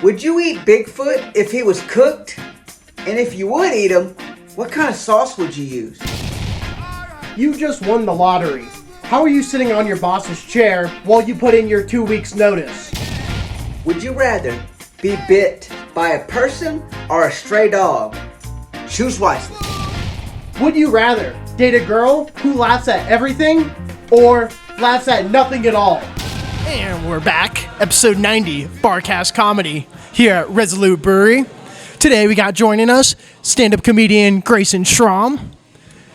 Would you eat Bigfoot if he was cooked? And if you would eat him, what kind of sauce would you use? You just won the lottery. How are you sitting on your boss's chair while you put in your 2 weeks' notice? Would you rather be bit by a person or a stray dog? Choose wisely. Would you rather date a girl who laughs at everything or laughs at nothing at all? And we're back, episode 90, Barcast Comedy, here at Resolute Brewery. Today we got joining us, stand-up comedian Grayson Schrom.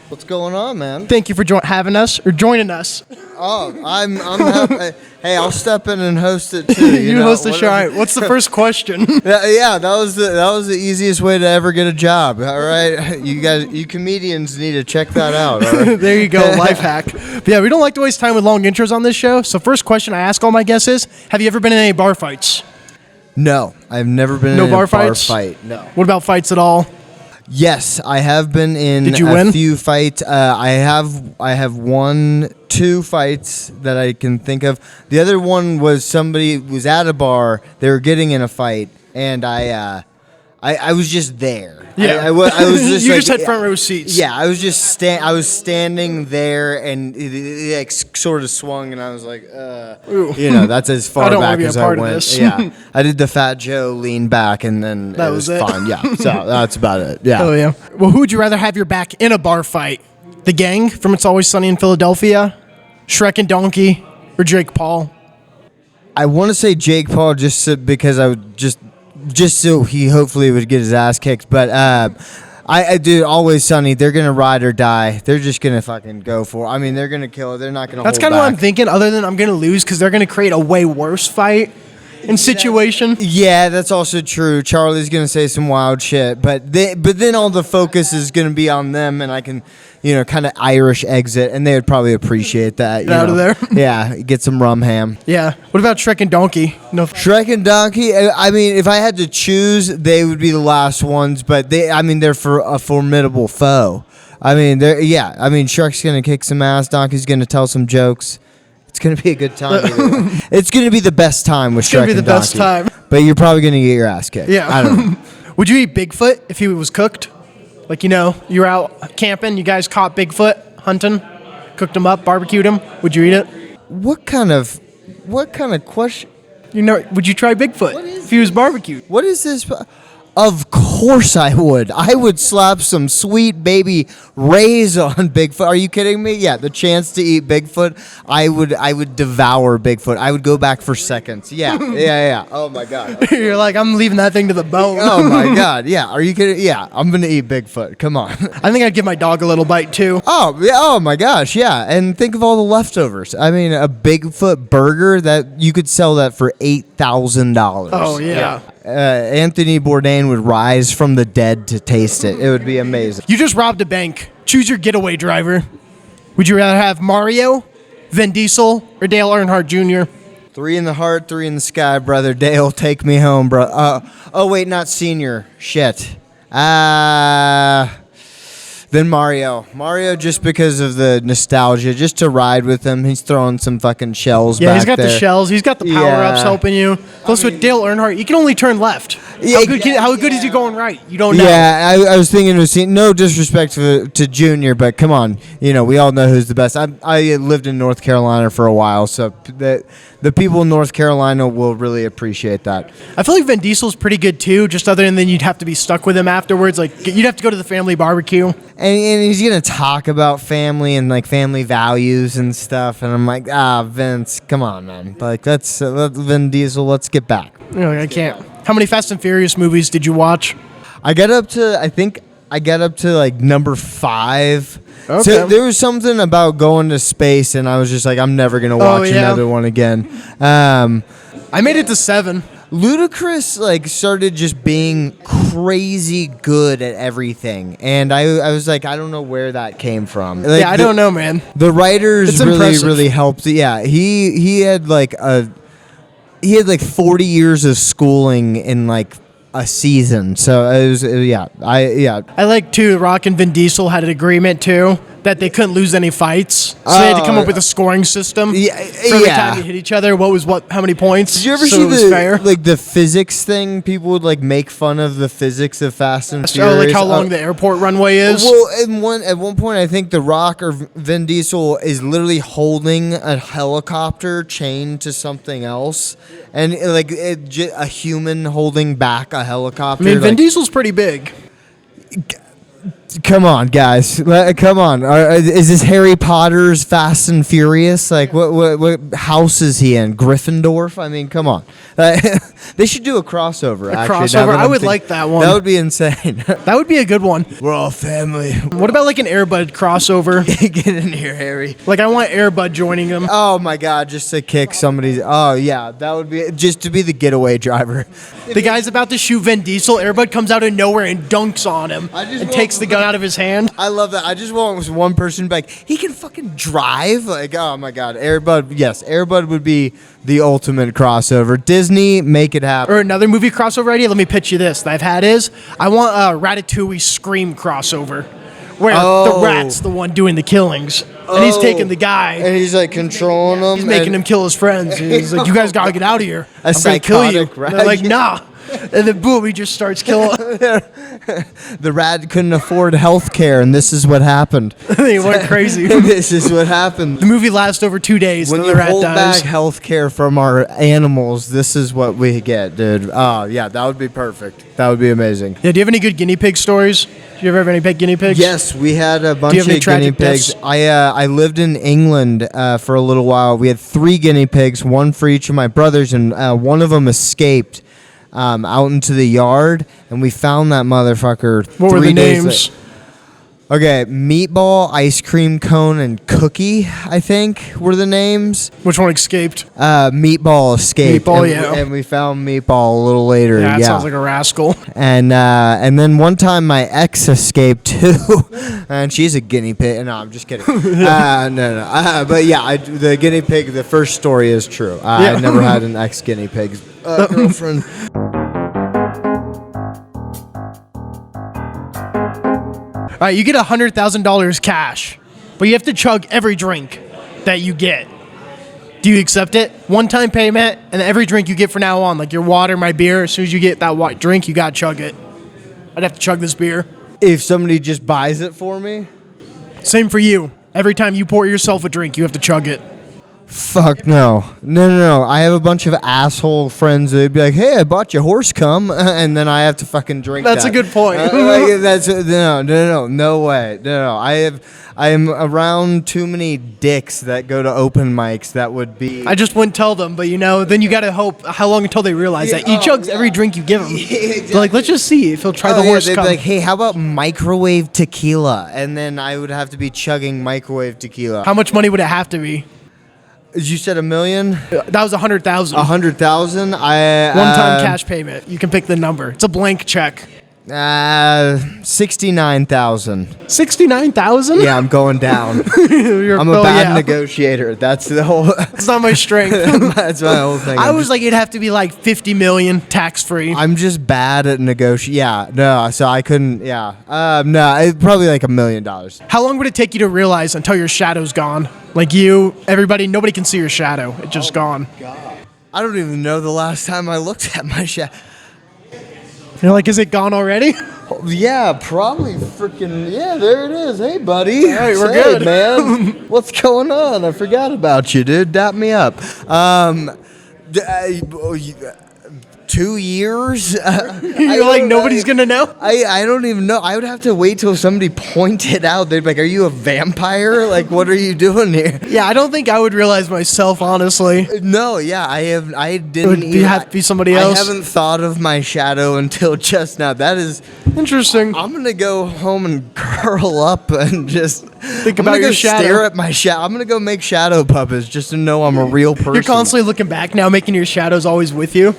What's going on, man? Thank you for joining us. Oh, I'm happy. Hey, I'll step in and host it too. You host the show. All right, what's the first question? Yeah, that was the easiest way to ever get a job. All right, you comedians need to check that out. All right? There you go, life hack. But yeah, we don't like to waste time with long intros on this show. So first question I ask all my guests is, have you ever been in any bar fights? No, I've never been in a bar fight. No. What about fights at all? Yes, I have been in Did you win? A few fights. I have won 2 fights that I can think of. The other one was somebody was at a bar. They were getting in a fight, and I was just there. Yeah, I was just. You like, just had front row seats. Yeah, I was just I was standing there, and it like sort of swung, and I was like, that's as far back as I went. Yeah, I did the Fat Joe lean back, and then that it was it. fun. Yeah, so that's about it. Yeah. Oh yeah. Well, who would you rather have your back in a bar fight? The Gang from It's Always Sunny in Philadelphia, Shrek and Donkey, or Jake Paul? I want to say Jake Paul just because I would just so he hopefully would get his ass kicked. But I do Always Sunny. They're gonna ride or die. They're just gonna fucking go for it. I mean, they're gonna kill it. They're not gonna. That's kind of what I'm thinking. Other than I'm gonna lose because they're gonna create a way worse fight and situation. Yeah, that's also true. Charlie's gonna say some wild shit, but then all the focus is gonna be on them, and I can, kind of Irish exit, and they would probably appreciate that. Out of there. Yeah, get some rum ham. Yeah. What about Shrek and Donkey? No. Shrek and Donkey. I mean, if I had to choose, they would be the last ones, but they're for a formidable foe. I mean, Shrek's gonna kick some ass. Donkey's gonna tell some jokes. It's going to be a good time. It's going to be the best time with Shrek and Donkey. It's going to be the best time. But you're probably going to get your ass kicked. Yeah. I don't know. Would you eat Bigfoot if he was cooked? Like, you're out camping, you guys caught Bigfoot hunting, cooked him up, barbecued him. Would you eat it? What kind of question? Would you try Bigfoot if he was barbecued? What is this? Of course I would. I would slap some sweet baby Rays on Bigfoot. Are you kidding me? Yeah, the chance to eat Bigfoot, I would devour Bigfoot. I would go back for seconds. Yeah. Oh my God. You're like, I'm leaving that thing to the bone. Oh my God. Yeah. Are you kidding? Yeah, I'm gonna eat Bigfoot. Come on. I think I'd give my dog a little bite too. Oh yeah. Oh my gosh. Yeah. And think of all the leftovers. I mean, a Bigfoot burger that you could sell that for $8,000. Oh yeah. Anthony Bourdain would rise from the dead to taste it. It would be amazing. You just robbed a bank. Choose your getaway driver. Would you rather have Mario, Vin Diesel, or Dale Earnhardt Jr.? 3 in the heart, 3 in the sky, brother. Dale, take me home, bro. Oh wait, not senior. Shit. Then Mario. Mario, just because of the nostalgia, just to ride with him. He's throwing some fucking shells back there. Yeah, he's got the shells. He's got the power-ups helping you. Plus, with Dale Earnhardt, you can only turn left. How good is he going right? You don't know. Yeah, I was thinking of seeing, no disrespect to Junior, but come on. We all know who's the best. I lived in North Carolina for a while, so the people in North Carolina will really appreciate that. I feel like Vin Diesel's pretty good, too, just other than you'd have to be stuck with him afterwards. Like, you'd have to go to the family barbecue. And he's going to talk about family and, like, family values and stuff. And I'm like, Vince, come on, man. Like, let's Vin Diesel, let's get back. I can't. How many Fast and Furious movies did you watch? I got up to, like, number 5. Okay. So there was something about going to space, and I was just like, I'm never going to watch another one again. I made it to 7. Ludacris started just being crazy good at everything, and I was like, I don't know where that came from. I don't know, man. The writers really really helped. Yeah, he had 40 years of schooling in a season. So it was I like too. Rock and Vin Diesel had an agreement too. that they couldn't lose any fights, so they had to come up with a scoring system. Yeah, for every time you hit each other, how many points? Did you ever so see it was fair. the physics thing? People would like make fun of the physics of Fast and Furious. Oh, like how long the airport runway is? Well, at one point, I think The Rock or Vin Diesel is literally holding a helicopter chained to something else, and a human holding back a helicopter. I mean, Vin Diesel's pretty big. Come on, guys. Come on. Is this Harry Potter's Fast and Furious? Like, what house is he in? Gryffindor? I mean, come on. They should do a crossover, I would like that one. That would be insane. That would be a good one. We're all family. What about like an Air Bud crossover? Get in here, Harry. Like, I want Air Bud joining them. Oh, my God. Just to kick somebody's... Oh, yeah. That would be... Just to be the getaway driver. The guy's about to shoot Vin Diesel. Air Bud comes out of nowhere and dunks on him and takes the gun out of his hand. I love that. I just want one person to be like, he can fucking drive. Like, oh my God, Air Bud. Yes, Air Bud would be the ultimate crossover. Disney, make it happen. Or another movie crossover idea. Let me pitch you this that I've had is I want a Ratatouille Scream crossover, where the rat's the one doing the killings, and he's taking the guy and he's like controlling him. He's making him kill his friends. He's like, "You guys gotta get out of here. I'm gonna kill you." Rat. They're like, "Nah." And then boom, he just starts killing. The rat couldn't afford health care, and this is what happened. They went crazy. This is what happened. The movie lasts over 2 days. When and you the rat hold dies. back health care from our animals, this is what we get, dude. Oh, yeah, that would be perfect. That would be amazing. Yeah, do you have any good guinea pig stories? Do you ever have any pet guinea pigs? Yes, we had a bunch of guinea pigs. deaths? I lived in England for a little while. We had 3 guinea pigs, one for each of my brothers, and one of them escaped out into the yard, and we found that motherfucker. What were the days names? Okay, Meatball, Ice Cream Cone, and Cookie, I think, were the names. Which one escaped? Meatball escaped. Meatball, and, yeah. And we found Meatball a little later. Yeah, that sounds like a rascal. And then one time my ex escaped too, and she's a guinea pig. No, I'm just kidding. No. But yeah, the guinea pig. The first story is true. I never had an ex guinea pig girlfriend. All right, you get $100,000 cash, but you have to chug every drink that you get. Do you accept it? One-time payment, and every drink you get from now on, like your water, my beer, as soon as you get that white drink, you gotta chug it. I'd have to chug this beer. If somebody just buys it for me? Same for you. Every time you pour yourself a drink, you have to chug it. Fuck no. No. I have a bunch of asshole friends that'd be like, hey, I bought you horse cum, and then I have to fucking drink That's that. a good point. No way. No. I am around too many dicks that go to open mics that would be... I just wouldn't tell them, but then you gotta hope how long until they realize that he chugs every drink you give him. Exactly. They're like, let's just see if he'll try the horse they'd cum. be like, hey, how about microwave tequila? And then I would have to be chugging microwave tequila. How much money would it have to be? You said $1 million? That was $100,000. $100,000? One-time cash payment. You can pick the number. It's a blank check. 69,000. 69,000? Yeah, I'm going down. I'm a bad negotiator. That's the whole. It's not my strength. That's my whole thing. I was like, it'd have to be like 50 million tax-free. I'm just bad at negotiating. Yeah, no. So I couldn't. Yeah, no. It's probably like $1 million. How long would it take you to realize until your shadow's gone? Like you, everybody, nobody can see your shadow. It's just gone. God. I don't even know the last time I looked at my shadow. You're like, is it gone already? Yeah, probably freaking, yeah, there it is. Hey, buddy. All right, we're hey, good. Man. What's going on? I forgot about you, dude. Dap me up. 2 years? You're like, nobody's going to know? I don't even know. I would have to wait till somebody pointed out. They'd be like, are you a vampire? Like, what are you doing here? Yeah, I don't think I would realize myself, honestly. No, yeah, I didn't. It would have to be somebody else. I haven't thought of my shadow until just now. That is interesting. I'm going to go home and curl up and just think about your shadow. Stare at my shadow. I'm going to go make shadow puppets just to know I'm a real person. You're constantly looking back now, making your shadows always with you.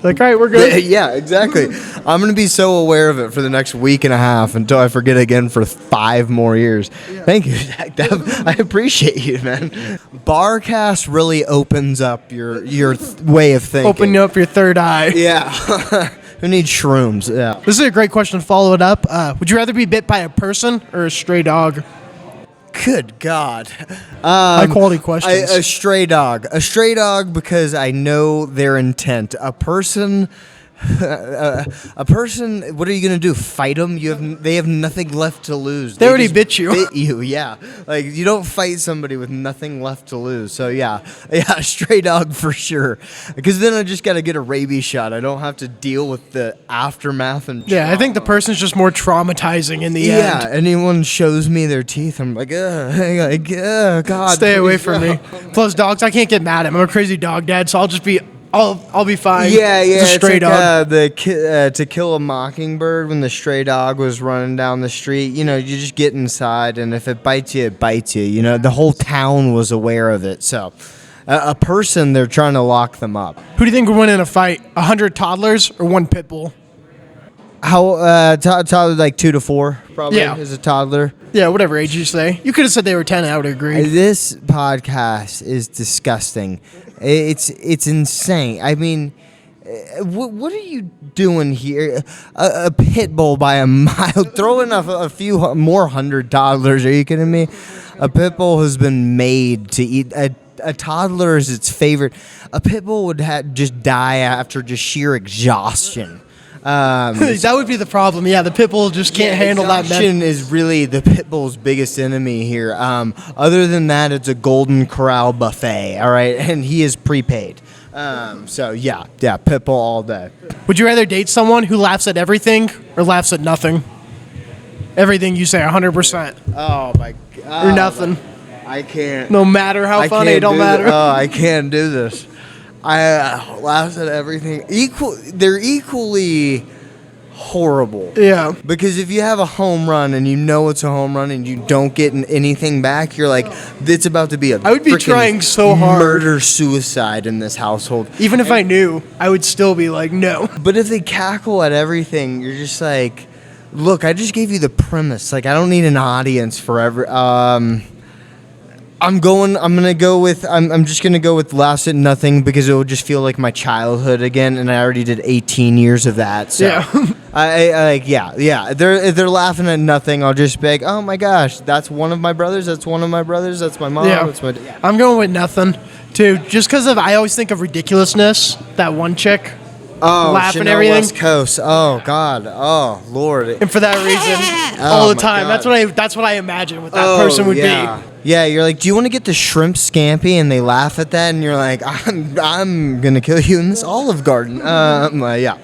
Like, all right, we're good. Yeah, exactly. I'm going to be so aware of it for the next week and a half until I forget again for 5 more years. Yeah. Thank you, Zach. I appreciate you, man. Barcast really opens up your way of thinking. Opening up your third eye. Yeah. Who needs shrooms? Yeah. This is a great question to follow it up. Would you rather be bit by a person or a stray dog? Good God. High quality questions. A stray dog. A stray dog because I know their intent. A person. A person. What are you gonna do? Fight them? They have nothing left to lose. They already just bit you. Bit you, yeah. Like you don't fight somebody with nothing left to lose. So yeah, a stray dog for sure. Because then I just gotta get a rabies shot. I don't have to deal with the aftermath and. Yeah, I think the person's just more traumatizing in the end. Yeah, anyone shows me their teeth, I'm like, God. Stay away please, from no. me. Plus, dogs, I can't get mad at them. I'm a crazy dog dad, so I'll be fine. Yeah, It's a stray like, dog. To Kill a Mockingbird when the stray dog was running down the street. You know, you just get inside, and if it bites you, it bites you. You know, the whole town was aware of it. So, a person, they're trying to lock them up. Who do you think would win in a fight? 100 toddlers or one Pitbull? How toddler like 2 to 4 probably Yeah. is a toddler. Yeah, whatever age you say. You could have said they were 10. I would agree. This podcast is disgusting. It's insane. I mean, what are you doing here? A pit bull by a mile. Throw in a few more 100 toddlers. Are you kidding me? A pit bull has been made to eat. A toddler is its favorite. A pit bull would just die after just sheer exhaustion. That would be the problem. Yeah, the Pitbull just can't handle that. Exhaustion is really the pit bull's biggest enemy here. Other than that, it's a Golden Corral buffet. All right, and he is prepaid. So yeah, pit bull all day. Would you rather date someone who laughs at everything or laughs at nothing? Everything you say, 100%. Oh my god. Or nothing. I can't. No matter how funny, it don't matter. I can't do this. I laugh at everything. They're equally horrible. Yeah. Because if you have a home run and you know it's a home run and you don't get anything back, you're like, it's about to be a I would be frickin' trying so hard. murder-suicide in this household. Even if I knew, I would still be like, no. But if they cackle at everything, you're just like, look, I just gave you the premise. Like, I don't need an audience forever. I'm just gonna go with laughs at nothing because it will just feel like my childhood again, and I already did 18 years of that. So Yeah. They're laughing at nothing. I'll just be like, oh my gosh, that's one of my brothers. That's one of my brothers. That's my mom. Yeah. That's my I'm going with nothing, too. Just because I always think of ridiculousness. That one chick. Laugh and Chanel everything. West Coast. Oh God. Oh Lord. And for that reason, all the time. That's what I imagine what that person would be. Yeah, you're like, do you want to get the shrimp scampi? And they laugh at that, and you're like, I'm gonna kill you in this Olive Garden. Yeah.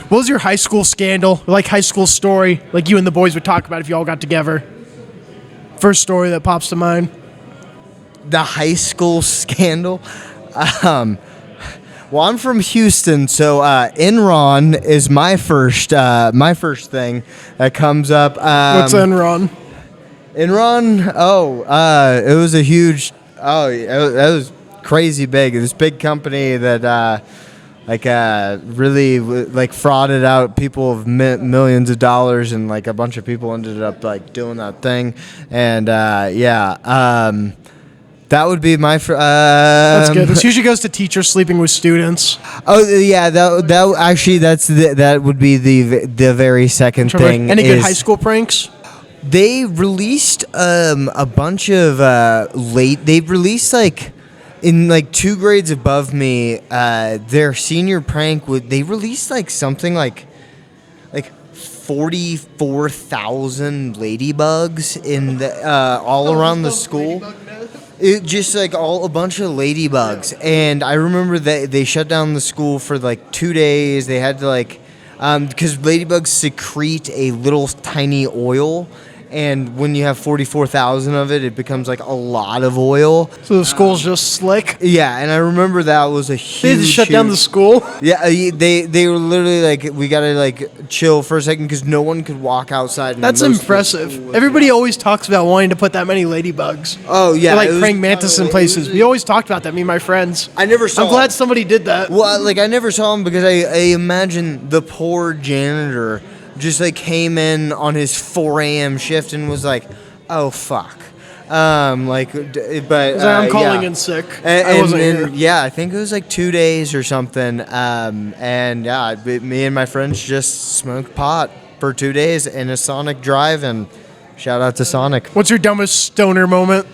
What was your high school scandal, or like high school story, like you and the boys would talk about if you all got together? First story that pops to mind. The high school scandal. Well, I'm from Houston, so Enron is my first thing that comes up. What's Enron? Enron. It was a huge. It was crazy big. This big company that really frauded out people of millions of dollars, and like a bunch of people ended up like doing that thing, and that would be my. That's good. This usually goes to teachers sleeping with students. Oh yeah, that would be the very second thing. Any good high school pranks? They released a bunch of They released like in like 2 grades above me. Their senior prank they released like something like 44,000 ladybugs in the all around the school. It just like a bunch of ladybugs, and I remember that they shut down the school for like 2 days. They had to because ladybugs secrete a little tiny oil, and when you have 44,000 of it, it becomes like a lot of oil. So the school's just slick. Yeah, and I remember that was a huge. They had to shut down the school. Yeah, they were literally like, we gotta like chill for a second because no one could walk outside. That's impressive. Everybody always talks about wanting to put that many ladybugs. Oh yeah, Or like praying mantis in places. We always talked about that. Me and my friends. I never saw. I'm glad somebody did that. Well, like I never saw him because I imagine the poor janitor just like came in on his 4 a.m. shift and was like, "Oh fuck," but I'm calling in sick. I wasn't here. Yeah, I think it was like 2 days or something. Me and my friends just smoked pot for 2 days in a Sonic drive, and shout out to Sonic. What's your dumbest stoner moment?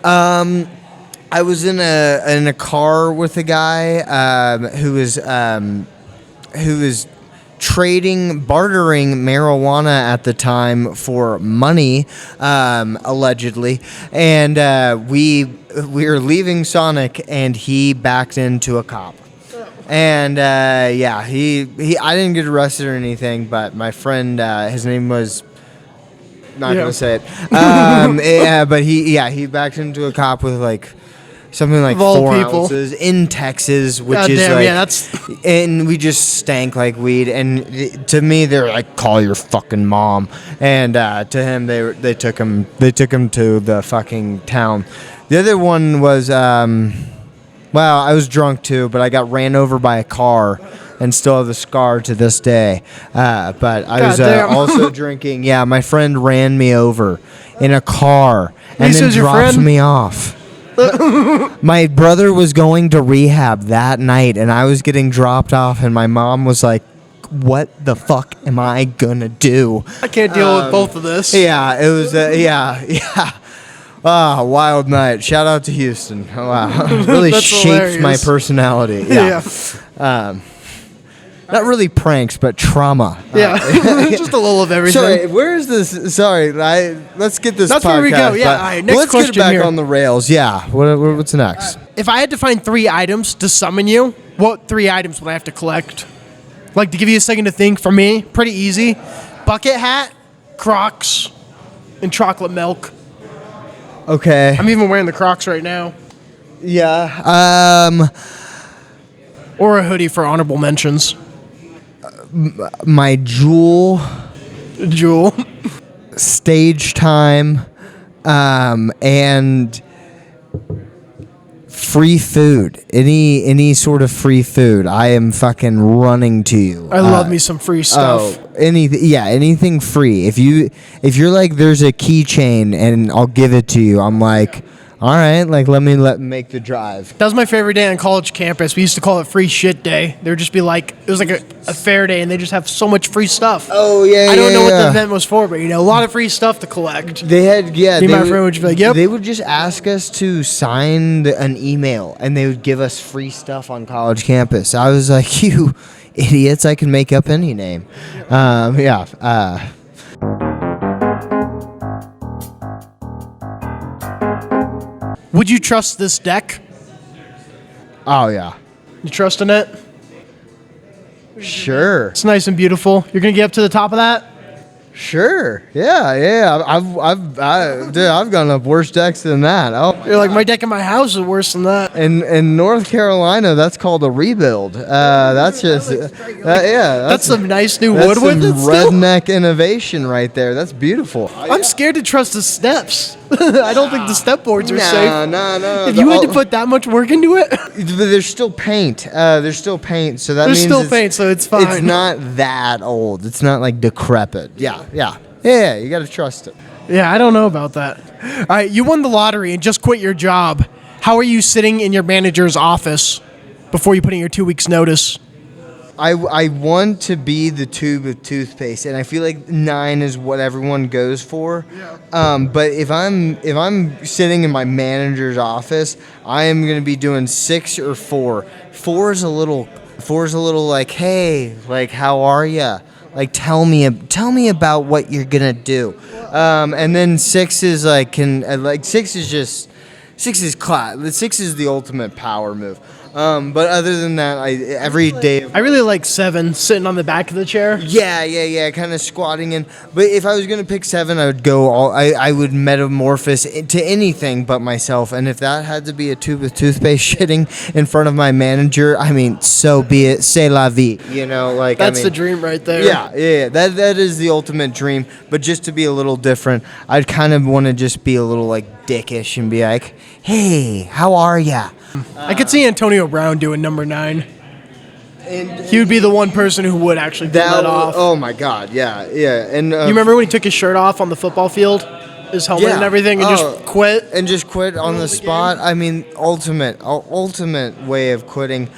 I was in a car with a guy who was bartering marijuana at the time for money, allegedly, and we were leaving Sonic, and he backed into a cop. And he I didn't get arrested or anything, but my friend, his name was. Not gonna say it. But he backed into a cop with like something like 4 ounces in Texas, which is like, and we just stank like weed. And to me, they're like, call your fucking mom. And to him, they took him to the fucking town. The other one was, well, I was drunk too, but I got ran over by a car. And still have the scar to this day. But I was also drinking. Yeah, my friend ran me over in a car and then dropped me off. My brother was going to rehab that night, and I was getting dropped off, and my mom was like, what the fuck am I gonna do? I can't deal with both of this. Yeah, it was, Ah, wild night. Shout out to Houston. Oh, wow. It really shaped my personality. Yeah. Not really pranks, but trauma. Yeah, just a little of everything. Sorry, where is this? Sorry, let's get this. That's podcast, where we go. Yeah, all right, next question. Let's get back here. on the rails. Yeah, what's next? If I had to find 3 items to summon you, what 3 items would I have to collect? Like, to give you a second to think, for me, pretty easy. Bucket hat, Crocs, and chocolate milk. Okay. I'm even wearing the Crocs right now. Yeah. Or a hoodie for honorable mentions. My jewel. Stage time. And free food. Any sort of free food. I am fucking running to you. I love me some free stuff. Anything free. If you're like, there's a keychain and I'll give it to you, I'm like, all right, like let me make the drive. That was my favorite day on college campus. We used to call it free shit day. There would just be like, it was like a fair day, and they just have so much free stuff. Oh yeah, I don't know what the event was for, but a lot of free stuff to collect. They had my friend would just be like, yep. They would just ask us to sign an email, and they would give us free stuff on college campus. I was like, you idiots! I can make up any name. Would you trust this deck? Oh yeah. You trusting it? Sure. It's nice and beautiful. You're gonna get up to the top of that? Sure. Yeah. I've gone up worse decks than that. Oh, You're like, my deck in my house is worse than that. in North Carolina, that's called a rebuild. That's just That's some nice new that's wood with some it still. redneck innovation right there. That's beautiful. I'm scared to trust the steps. I don't think the step boards are safe. No. If you had to put that much work into it, There's still paint. So that there's means still paint, so it's fine. It's not that old. It's not like decrepit. Yeah. You got to trust it. Yeah, I don't know about that. All right, you won the lottery and just quit your job. How are you sitting in your manager's office before you put in your 2 weeks' notice? I want to be the tube of toothpaste, and I feel like 9 is what everyone goes for. Yeah. But if I'm sitting in my manager's office, I am going to be doing 6 or 4. 4 is a little like, hey, like, how are ya? Like, tell me about what you're gonna do. And then 6 is like, 6 is 6 is the ultimate power move. But other than that, every day. I really like 7, sitting on the back of the chair. Yeah, kind of squatting in. But if I was gonna pick 7, I would go I would metamorphose into anything but myself. And if that had to be a tube of toothpaste shitting in front of my manager, I mean, so be it. C'est la vie. That's the dream right there. Yeah. That is the ultimate dream. But just to be a little different, I'd kind of want to just be a little like dickish and be like, hey, how are ya? I could see Antonio Brown doing number 9. And he would be the one person who would actually pull that off. Oh my God, yeah. And you remember when he took his shirt off on the football field his helmet and everything and just quit? And just quit on the spot. I mean, ultimate way of quitting.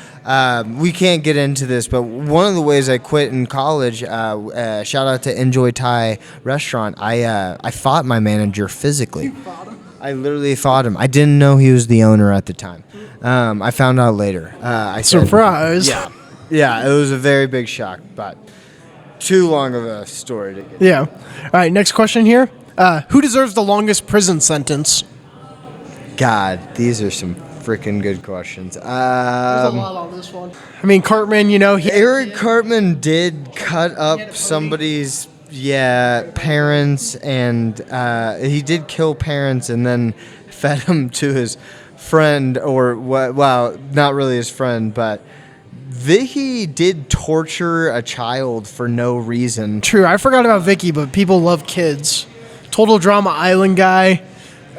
We can't get into this, but one of the ways I quit in college, shout out to Enjoy Thai restaurant. I fought my manager physically. You fought him? I literally fought him. I didn't know he was the owner at the time. I found out later. Surprise. Yeah, it was a very big shock, but too long of a story to get. Yeah. All right, next question here. Who deserves the longest prison sentence? God, these are some freaking good questions. There's a lot on this one. I mean, Cartman, Eric Cartman did cut up somebody's parents, and he did kill parents and then fed them to his friend, or what? Well, not really his friend, but Vicky did torture a child for no reason. True, I forgot about Vicky, but people love kids. Total Drama Island guy.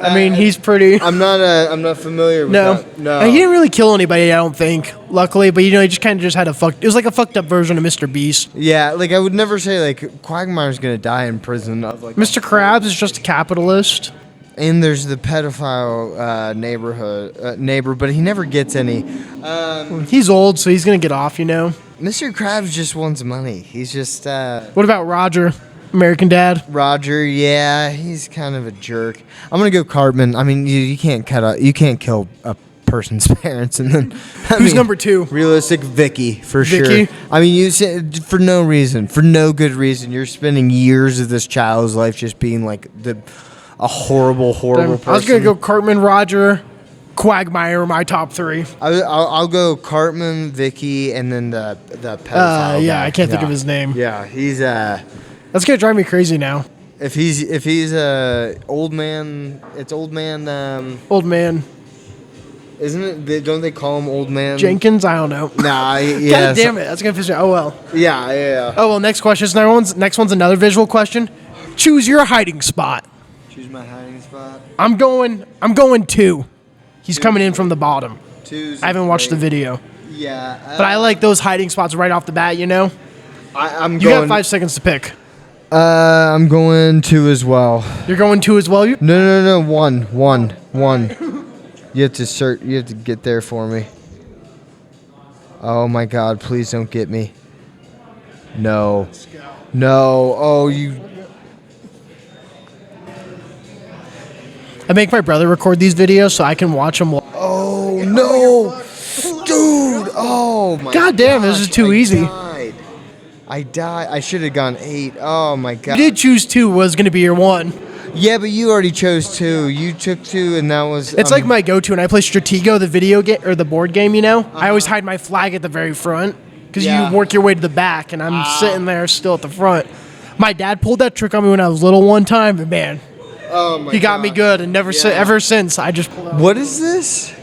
I mean, he's pretty. I'm not familiar with that. No. He didn't really kill anybody, I don't think. Luckily, but he just kind of just had it was like a fucked up version of Mr. Beast. Yeah, like I would never say like Quagmire's gonna die in prison. Mr. Krabs is just a capitalist. And there's the pedophile neighbor, but he never gets any. He's old, so he's gonna get off, Mr. Krabs just wants money. He's just. What about Roger, American Dad? Roger, yeah, he's kind of a jerk. I'm gonna go Cartman. I mean, you can't kill a person's parents, and then who's number 2? Realistic Vicky for Vicky? sure. I mean, you said for no reason, for no good reason. You're spending years of this child's life just being like a horrible person. I was gonna go Cartman, Roger, Quagmire, my top 3. I'll go Cartman, Vicky, and then the pedophile. Yeah, guy. I can't think of his name. Yeah, he's That's gonna drive me crazy now. If he's old man, it's old man. Old man Isn't it? Don't they call him old man Jenkins? I don't know. Nah, yeah. God damn it! That's gonna piss me. Oh well. Yeah. Oh well. Next question. Next one's another visual question. Choose your hiding spot. Choose my hiding spot. I'm going 2. He's coming in from the bottom. 2's I haven't watched the video. Yeah. But I like those hiding spots right off the bat, I'm You going. got 5 seconds to pick. I'm going 2 as well. You're going 2 as well? No. 1. You have to search. You have to get there for me. Oh my God! Please don't get me. No. Oh, you. I make my brother record these videos so I can watch them. Oh no, dude! Oh my. God damn! This is too easy. I died. I should have gone 8. Oh my God. You did choose 2 was going to be your 1. Yeah, but you already chose 2. You took 2, and that was. It's like my go-to, and I play Stratego, the video game or the board game. I always hide my flag at the very front because you work your way to the back, and I'm sitting there still at the front. My dad pulled that trick on me when I was little one time, and man, he got me good, and ever since I just pulled out. What is this?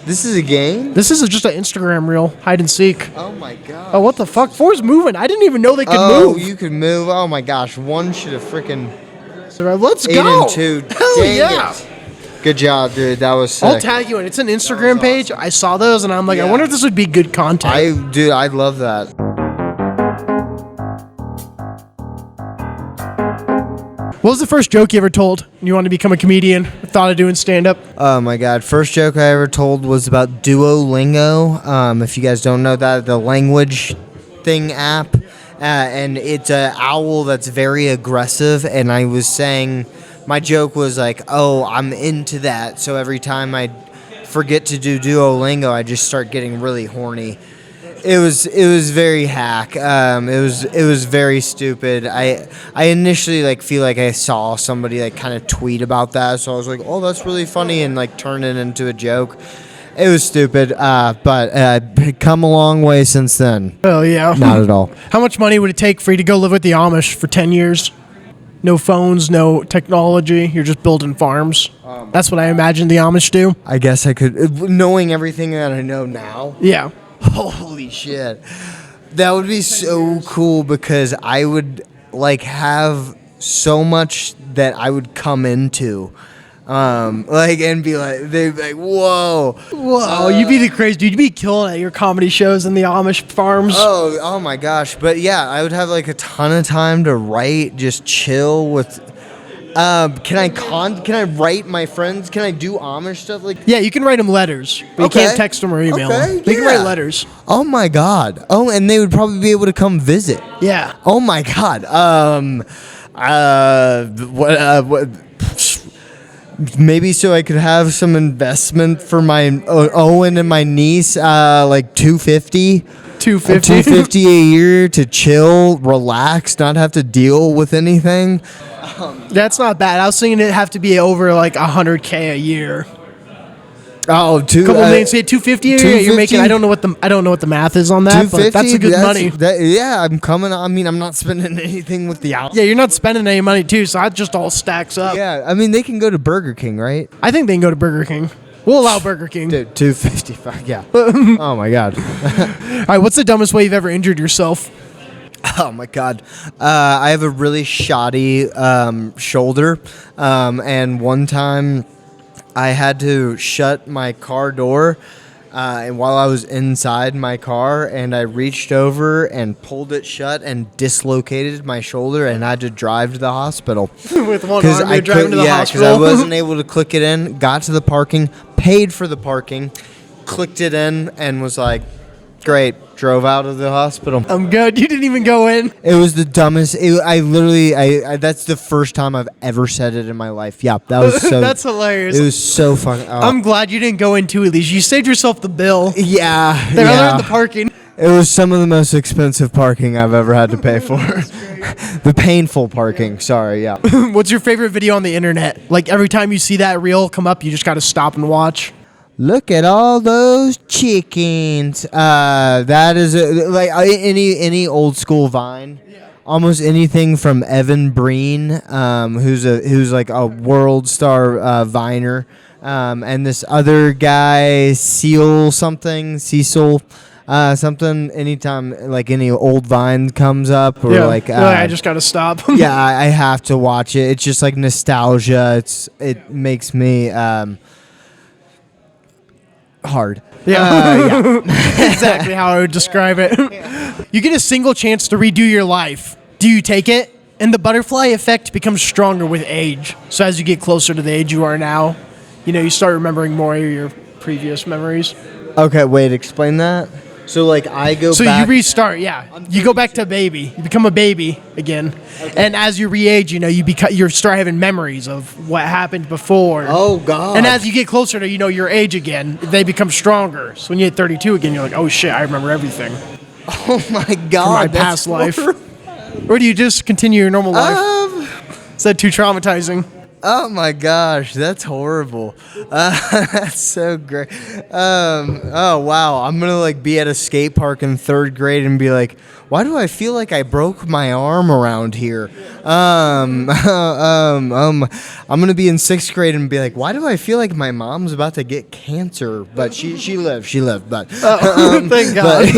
This is a game? This is just an Instagram reel, hide and seek. Oh my God. Oh, what the fuck? 4's moving. I didn't even know they could move. Oh, you could move. Oh my gosh. 1 should have freaking. So let's 8 go. and 2. Hell Dang yeah. it. Good job, dude. That was sick. I'll tag you in. It's an Instagram page. I saw those, and I'm like, I wonder if this would be good content. I love that. What was the first joke you ever told? You wanted to become a comedian? Thought of doing stand-up? Oh my God. First joke I ever told was about Duolingo. If you guys don't know that, the language thing app. And it's an owl that's very aggressive. And I was saying, my joke was like, oh, I'm into that. So every time I forget to do Duolingo, I just start getting really horny. It was very hack. It was very stupid. I initially feel like I saw somebody kind of tweet about that, so I was like, oh, that's really funny, and turn it into a joke. It was stupid, but come a long way since then. Oh yeah. Not at all. How much money would it take for you to go live with the Amish for 10 years? No phones, no technology. You're just building farms. That's what I imagine the Amish do. I guess I could, knowing everything that I know now. Yeah. Holy shit. That would be so cool because I would have so much that I would come into. And be like, they'd be like, whoa. You'd be the crazy dude. You'd be killing at your comedy shows in the Amish farms. Oh my gosh. But yeah, I would have a ton of time to write, just chill with. Can I write my friends? Can I do Amish stuff? Like, Yeah, you can write them letters, but you can't text them or email them. They can write letters. oh my god. Oh, and they would probably be able to come visit. Yeah. Oh my god. What? Maybe so I could have some investment for my Owen and my niece, like $250. $250 a year to chill, relax, not have to deal with anything. That's not bad. I was thinking it'd have to be over like $100K a year. Oh, Couple million, say 250 a year. You're making. I don't know what the math is on that, but that's a good money. Yeah, I'm coming. I mean, I'm not spending anything with the out. Yeah, you're not spending any money too, so that just all stacks up. Yeah, I mean, they can go to Burger King, right? I think they can go to Burger King. We'll allow Burger King. Dude, $255. Yeah. Oh my god. All right, what's the dumbest way you've ever injured yourself? Oh my god. I have a really shoddy shoulder, and one time I had to shut my car door and while I was inside my car, and I reached over and pulled it shut and dislocated my shoulder and had to drive to the hospital. With one arm, you're driving to the hospital? Yeah, because I wasn't able to click it in, got to the parking, paid for the parking, clicked it in, and was like, great. Drove out of the hospital. I'm good. You didn't even go in. It was the dumbest. I that's the first time I've ever said it in my life. Yeah, that was so. That's hilarious. It was so fun. Oh. I'm glad you didn't go in too, at least. You saved yourself the bill. Yeah. Other than the parking. It was some of the most expensive parking I've ever had to pay for. The painful parking. Sorry, yeah. What's your favorite video on the internet? Like every time you see that reel come up, you just got to stop and watch. Look at all those chickens. That is like any old school Vine. Yeah. Almost anything from Evan Breen, who's like a world star Viner, and this other guy Cecil something. Anytime like any old Vine comes up or I just gotta stop. Yeah, I have to watch it. It's just like nostalgia. It makes me hard. Yeah. Exactly how I would describe it. Yeah. You get a single chance to redo your life. Do you take it? And the butterfly effect becomes stronger with age. So as you get closer to the age you are now, you start remembering more of your previous memories. Okay, wait, explain that. So like I go back. So you restart, yeah. You go back to baby. You become a baby again. Okay. And as you re-age, you start having memories of what happened before. Oh god. And as you get closer to your age again, they become stronger. So when you hit 32 again, you're like, "Oh shit, I remember everything." Oh my god. From my past life. Or do you just continue your normal life? Is that too traumatizing? Oh my gosh, that's horrible. That's so great. Oh wow, I'm gonna be at a skate park in 3rd grade and be like, why do I feel like I broke my arm around here? I'm gonna be in 6th grade and be like, why do I feel like my mom's about to get cancer? But she lived. But thank God.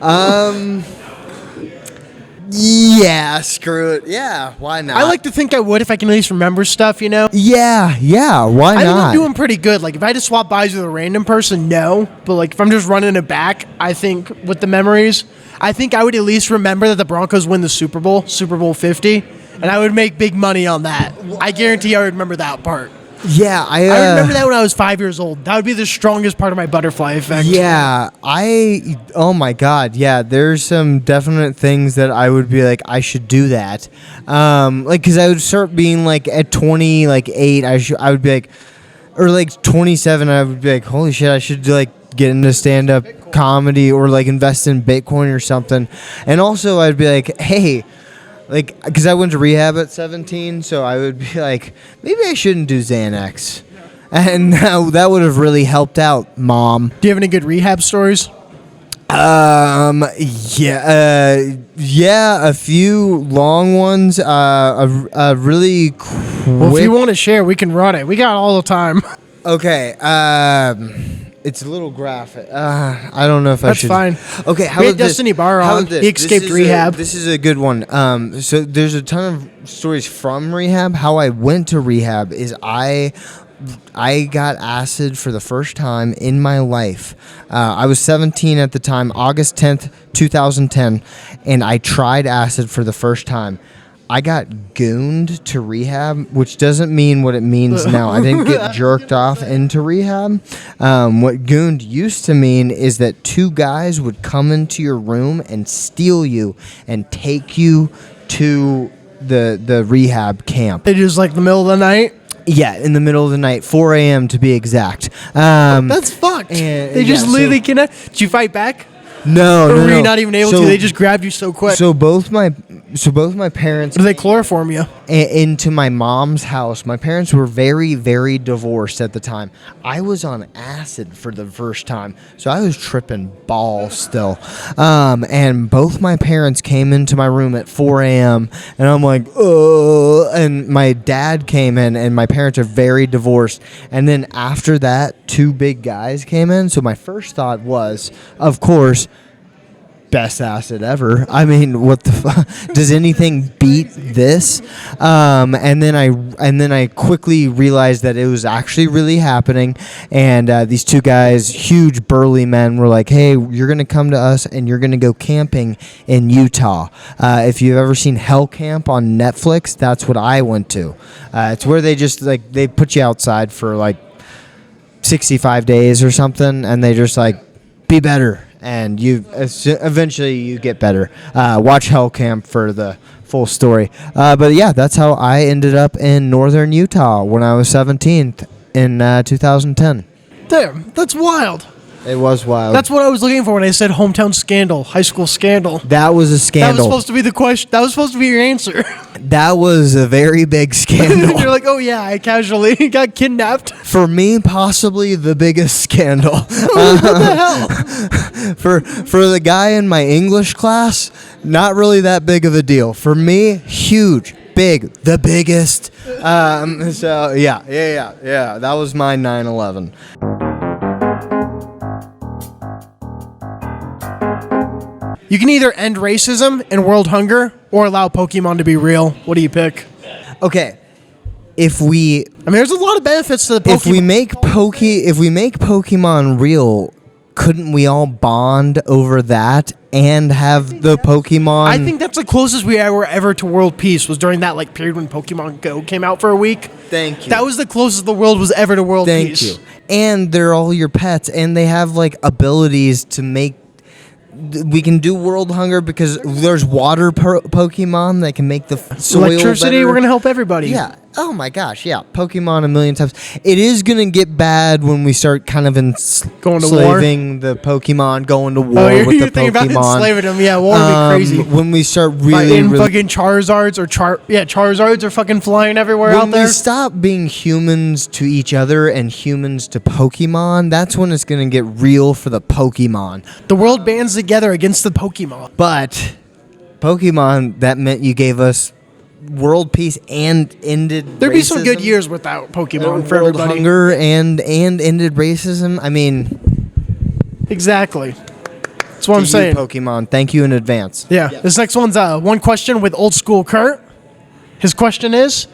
But, yeah. Yeah, screw it. Yeah, why not? I like to think I would if I can at least remember stuff, Yeah, why not? I think I'm doing pretty good. Like, if I had to swap bodies with a random person, no. But, if I'm just running it back, I think with the memories, I think I would at least remember that the Broncos win the Super Bowl 50, and I would make big money on that. I guarantee I would remember that part. Yeah, I remember that when I was 5 years old. That would be the strongest part of my butterfly effect. Yeah, oh my god, yeah. There's some definite things that I would be like, I should do that. Because I would start being at 28. I would be like, or 27. I would be like, holy shit, I should get into stand-up comedy or invest in Bitcoin or something. And also, I'd be like, hey. Because I went to rehab at 17, so I would be like, maybe I shouldn't do Xanax. And that would have really helped out, Mom. Do you have any good rehab stories? Yeah, a few long ones. A really quick. Well, if you want to share, we can run it. We got all the time. Okay, it's a little graphic. I don't know if I should. That's fine. Okay, how we about had Destiny this? Barr on. He escaped rehab. This is a good one. So there's a ton of stories from rehab. How I went to rehab is I got acid for the first time in my life. I was 17 at the time, August 10th, 2010, and I tried acid for the first time. I got gooned to rehab, which doesn't mean what it means now. I didn't get jerked off into rehab. What gooned used to mean is that 2 guys would come into your room and steal you and take you to the rehab camp. It is like the middle of the night. Yeah, in the middle of the night, 4 a.m. to be exact. That's fucked. They just literally connect. Did you fight back? No, or no, were no. you not even able to? They just grabbed you so quick. So both my parents. Or do they chloroform you? Into my mom's house. My parents were very, very divorced at the time. I was on acid for the first time, so I was tripping balls still. And both my parents came into my room at 4 a.m. and I'm like, oh. And my dad came in, and my parents are very divorced. And then after that, 2 big guys came in. So my first thought was, of course, best acid ever. I mean, what the fuck? Does anything beat this? And then I quickly realized that it was actually really happening. And these 2 guys, huge burly men, were like, "Hey, you're gonna come to us, and you're gonna go camping in Utah. If you've ever seen Hell Camp on Netflix, that's what I went to. It's where they just they put you outside for like 65 days or something, and they just like be better." And eventually you get better. Watch Hell Camp for the full story. But yeah, that's how I ended up in northern Utah when I was 17 in 2010. Damn, that's wild. It was wild. That's what I was looking for when I said hometown scandal, high school scandal. That was a scandal. That was supposed to be the question. That was supposed to be your answer. That was a very big scandal. You're like, oh yeah, I casually got kidnapped. For me, possibly the biggest scandal. What the hell? For the guy in my English class, not really that big of a deal. For me, huge, big, the biggest. So yeah. That was my 9/11. You can either end racism and world hunger or allow Pokemon to be real. What do you pick? Okay, there's a lot of benefits to the Pokemon. if we make Pokemon real, couldn't we all bond over that and have the Pokemon? I think that's the closest we were ever to world peace was during that period when Pokemon Go came out for a week. Thank you. That was the closest the world was ever to world peace. Thank you. And they're all your pets, and they have abilities to make. We can do world hunger because there's water Pokemon that can make the soil electricity. better. We're gonna help everybody. Yeah. Oh my gosh. Yeah. Pokemon a million times. It is gonna get bad when we start kind of enslaving the Pokemon, going to war with the you're thinking Pokemon. About enslaving them. Yeah, war would be crazy. When we start really fucking Charizards Charizards are fucking flying everywhere out there. When we stop being humans to each other and humans to Pokemon, that's when it's gonna get real for the Pokemon. The world bands together against the Pokemon. But Pokemon, that meant you gave us world peace and ended There'd racism. be some good years without Pokemon for world everybody. hunger and ended racism. I mean, exactly. That's what I'm you, saying. Pokemon, thank you in advance. Yeah. This next one's one question with OldSchoolCurt. His question is,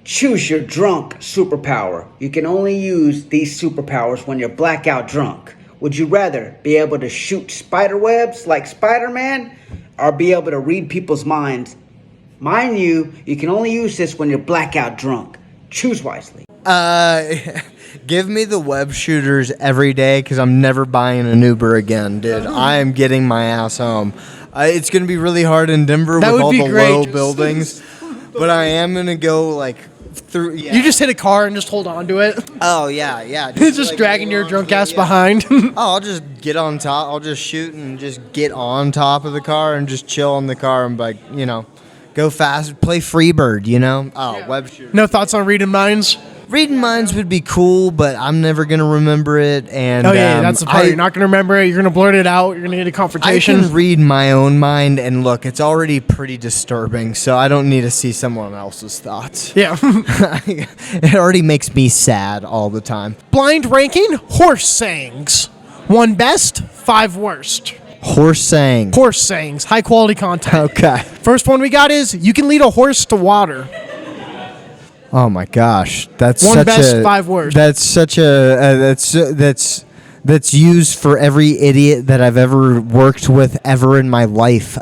Choose your drunk superpower. You can only use these superpowers when you're blackout drunk. Would you rather be able to shoot spider webs like Spider-Man or be able to read people's minds? Mind you, you can only use this when you're blackout drunk. Choose wisely. Give me the web shooters every day because I'm never buying an Uber again, dude. I am getting my ass home. It's going to be really hard in Denver with all the low buildings, but I am going to go through. Yeah. you just hit a car and just hold on to it. Oh, yeah. Just dragging your drunk ass behind. I'll just get on top. I'll just shoot and just get on top of the car and just chill in the car and go fast, play Freebird, web shooter. No thoughts on reading minds? Reading minds would be cool, but I'm never going to remember it. And that's the part. You're not going to remember it. You're going to blurt it out. You're going to get a confrontation. I can read my own mind, and look, it's already pretty disturbing, so I don't need to see someone else's thoughts. Yeah. It already makes me sad all the time. Blind ranking horse sayings. 1 best, 5 worst. Horse sayings. High quality content. Okay. First one we got is, you can lead a horse to water. Oh my gosh, that's 1 such best, a 5 worst. That's such a that's used for every idiot that I've ever worked with ever in my life. Too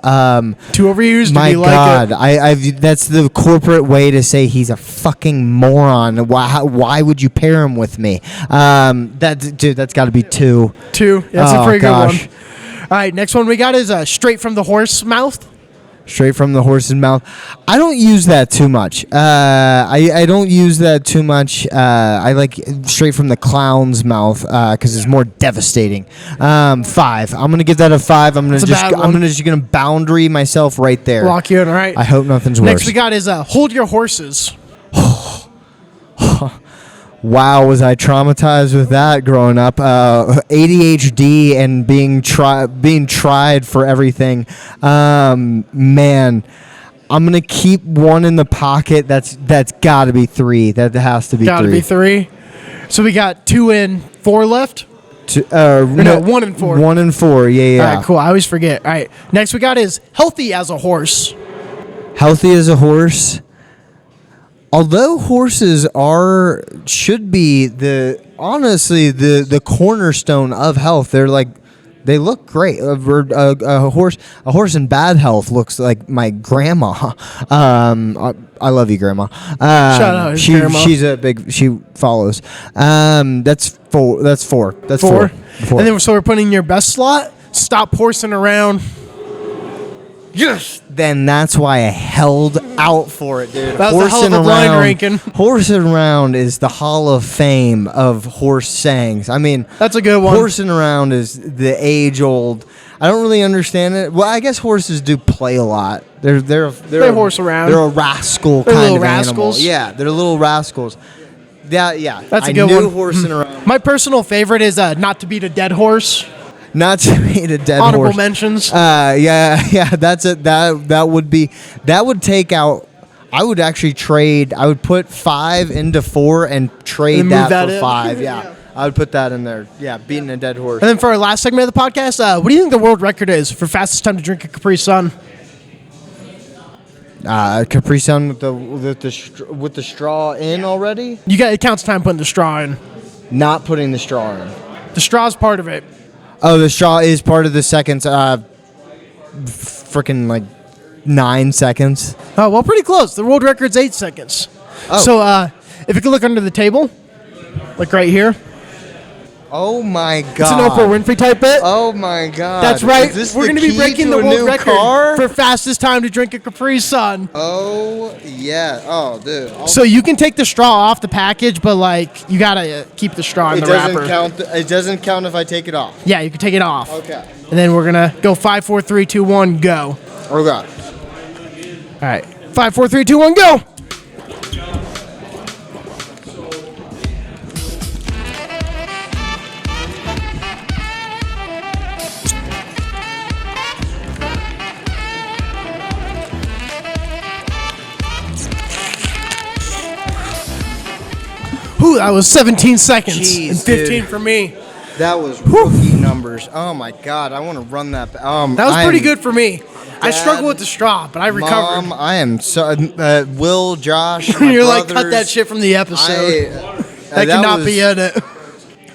overused. My to be God, like it. that's the corporate way to say he's a fucking moron. Why would you pair him with me? That's got to be 2. 2. That's a pretty gosh. good one. All right, next one we got is straight from the horse mouth. Straight from the horse's mouth. I don't use that too much. I don't use that too much. I like straight from the clown's mouth because it's more devastating. 5. I'm gonna give that a 5. I'm gonna boundary myself right there. Lock you in. All right. I hope nothing's worse. Next we got is hold your horses. Wow, was I traumatized with that growing up? ADHD and being tried for everything. Man, I'm gonna keep 1 in the pocket. That's got to be 3. That has to be 3. Got to be 3. So we got 2 and 4 left. No, 1 and 4. 1 and 4. Yeah. All right, cool. I always forget. All right. Next we got is healthy as a horse. Healthy as a horse. Although horses should be the cornerstone of health. They look great. A horse in bad health looks like my grandma. I love you, Grandma. Shout out to Grandma. She follows. That's 4. That's 4. That's 4. And then we're putting in your best slot. Stop horsing around. Yes. Then that's why I held out for it, dude. That's a hell of a blind ranking. Horsing around is the Hall of Fame of horse sayings. I mean, that's a good one. Horsing around is the age old. I don't really understand it. Well, I guess horses do play a lot. They horse around. They're a rascal they're kind of rascals. animal. Yeah, they're little rascals. Yeah. That's a good one. Horsing around. My personal favorite is not to beat a dead horse. Not to beat a dead Honorable horse. mentions. Yeah. That's it. That would take out. I would actually trade. I would put 5 into 4 and trade that for 5. Yeah. I would put that in there. Yeah, beating a dead horse. And then for our last segment of the podcast, what do you think the world record is for fastest time to drink a Capri Sun? Capri Sun with the straw in already. It counts time putting the straw in. Not putting the straw in. The straw's part of it. Oh, the straw is part of the seconds. Freaking like 9 seconds. Oh, well, pretty close. The world record's 8 seconds. Oh. So, if you can look under the table, like right here. Oh my God! It's an Oprah Winfrey type bit. Oh my God! That's right. Is this We're going to be breaking the world record for fastest time to drink a Capri Sun. Oh yeah! Oh dude! So you can take the straw off the package, but you gotta keep the straw in the wrapper. It doesn't count if I take it off. Yeah, you can take it off. Okay. And then we're gonna go 5, 4, 3, 2, 1, go. Oh God! All right, 5, 4, 3, 2, 1, go. Ooh, that was 17 seconds. Jeez, and 15 dude. for me. That was rookie numbers. Oh my God! I want to run that. That was pretty good for me. I struggle with the straw, but I recovered. Mom, I am so. Will, Josh, You're my like, cut that shit from the episode. That that cannot was- be in it.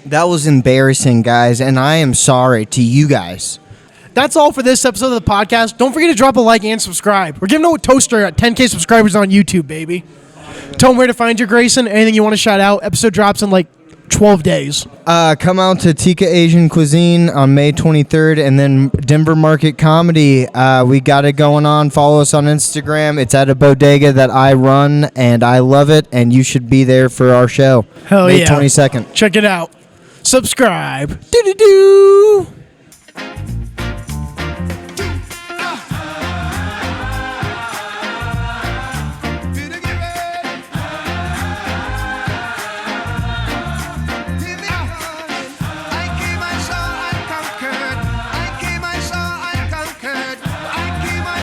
That was embarrassing, guys, and I am sorry to you guys. That's all for this episode of the podcast. Don't forget to drop a like and subscribe. We're giving away a toaster at 10K subscribers on YouTube, baby. Tell them where to find you, Grayson. Anything you want to shout out. Episode drops in 12 days. Come out to Tika Asian Cuisine on May 23rd, and then Denver Market Comedy. We got it going on. Follow us on Instagram. It's at a bodega that I run, and I love it, and you should be there for our show. Hell May yeah. 22nd. Check it out. Subscribe. Do-do-do.